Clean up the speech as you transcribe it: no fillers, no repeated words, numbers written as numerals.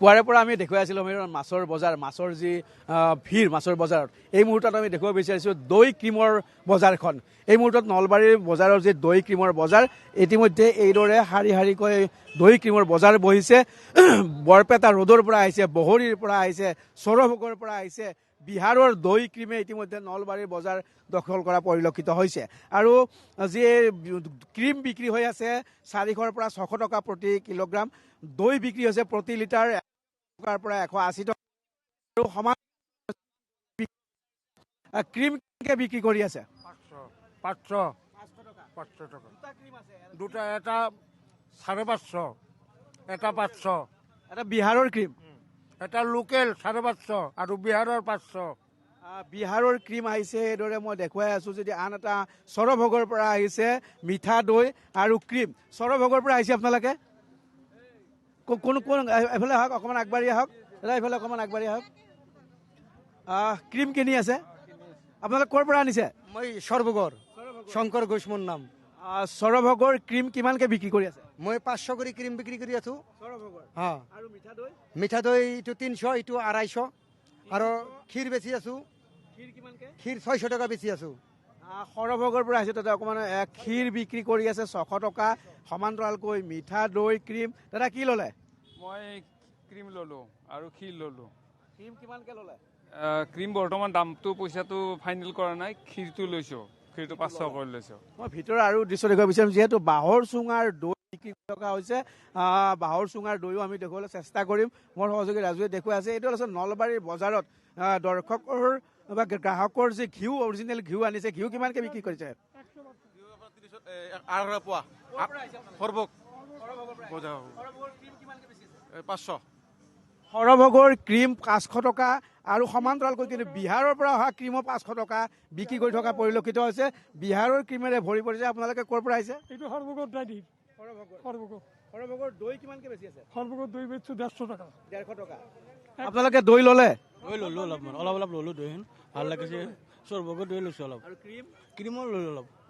পুৱাৰে পৰা আমি দেখুৱাই আছিলোঁ মাছৰ বজাৰ, মাছৰ যি ভিৰ মাছৰ বজাৰত। এই মুহূৰ্তত আমি দেখুৱাব বিচাৰিছোঁ দৈ ক্ৰীমৰ বজাৰখন। এই মুহূৰ্তত নলবাৰীৰ বজাৰৰ যি দৈ ক্ৰীমৰ বজাৰ, ইতিমধ্যে এইদৰে শাৰী শাৰীকৈ দৈ ক্ৰীমৰ বজাৰ বহিছে। বৰপেটা ৰোডৰ পৰা আহিছে, বহৰীৰ পৰা আহিছে, সৰভোগৰ পৰা আহিছে। বিহাৰৰ দৈ ক্ৰীমে ইতিমধ্যে নলবাৰীৰ বজাৰ দখল কৰা পৰিলক্ষিত হৈছে। আৰু যি ক্ৰীম বিক্ৰী হৈ আছে 400ৰ পৰা 600 টকা প্ৰতি কিলোগ্ৰাম, দৈ বিক্ৰী হৈছে প্ৰতি লিটাৰ 100 টকাৰ পৰা 180 টকা। আৰু সমান ক্ৰীম বিক্ৰী কৰি আছে 500 টকা দুটা, এটা 550, এটা 500, এটা বিহাৰৰ ক্ৰীম, এটা লোকেল 550 আৰু বিহাৰৰ 500। বিহাৰৰ ক্ৰীম আহিছে এইদৰে মই দেখুৱাই আছোঁ। যদি আন এটা সৰভোগৰ পৰা আহিছে মিঠা দৈ আৰু ক্ৰীম। সৰভোগৰ পৰা আহিছে আপোনালোকে কোন এইফালে আহক, অকণমান আগবাঢ়ি আহক দাদা, এইফালে অকণমান আগবাঢ়ি আহক। ক্ৰীম কিনি আছে, আপোনালোকে ক'ৰ পৰা আনিছে? মই সৰভোগৰ শংকৰ ঘোষ মোৰ নাম। সৰভোগৰ ক্ৰীম কিমানকে বিক্ৰী কৰি আছে? মই 500 কৰি ক্ৰীম বিক্ৰী কৰি আছো। হা, আৰু মিঠা দৈ? মিঠা দৈ এইটো 300, এইটো 250, আৰু ক্ষীৰ বেচি আছো। ক্ষীৰ 600 টকা বেচি আছো। সৰভোগৰ পৰা আহিছে, তাতে অকণমান ক্ষীৰ বিক্ৰী কৰি আছে 600 টকা, সমান্তৰালকৈ মিঠা দৈ ক্ৰীম। দাদা কি ল'লে? মই ক্ৰীম ল'লোঁ আৰু ক্ষীৰ ল'লোঁ। ক্ৰীম কিমানকে ল'লে? ক্ৰীম বৰ্তমান দামটো পইচাটো ফাইনেল কৰা নাই, ক্ষীৰটো লৈছোঁ, ক্ষীৰটো 500 কৰি লৈছোঁ। মই ভিতৰৰ আৰু দৃশ্য দেখুৱাব বিচাৰিম। যিহেতু বাঁহৰ চুঙাৰ দৈ বিক্ৰী কৰি থকা হৈছে, বাঁহৰ চুঙাৰ দৈও আমি দেখুৱাবলৈ চেষ্টা কৰিম। মোৰ সহযোগী ৰাজুৱে দেখুৱাই আছে। এইটো আছে নলবাৰীৰ বজাৰত দৰ্শকৰ বা গ্ৰাহকৰ যি ঘিউ, অৰিজিনেল ঘিউ আনিছে। ঘিউ কিমানকে বিক্ৰী কৰিছে? 500। সৰভোগৰ ক্ৰীম 500 টকা আৰু সমান্তৰালকৈ কিন্তু বিহাৰৰ পৰা অহা ক্ৰীমো 500 টকা বিক্ৰী কৰি থকা পৰিলক্ষিত হৈছে। বিহাৰৰ ক্ৰীমেৰে ভৰি পৰিছে। আপোনালোকে ক'ৰ পৰা আহিছে? এইটো সৰভোগৰ দাই সৰভোগৰ দৈ কিমানকে বেছি আছে? সৰভোগৰ দৈ বেচছো 150 টকা। 150 টকা। আপোনালোকে দৈ ল'লে? দৈ ল'লোঁ অলপমান, অলপ ল'লোঁ দৈ, ভাল লাগিছে। সৰভোগৰ দৈ লৈছোঁ অলপ, আৰু ক্ৰীম? ক্ৰীমো ল'লোঁ অলপ।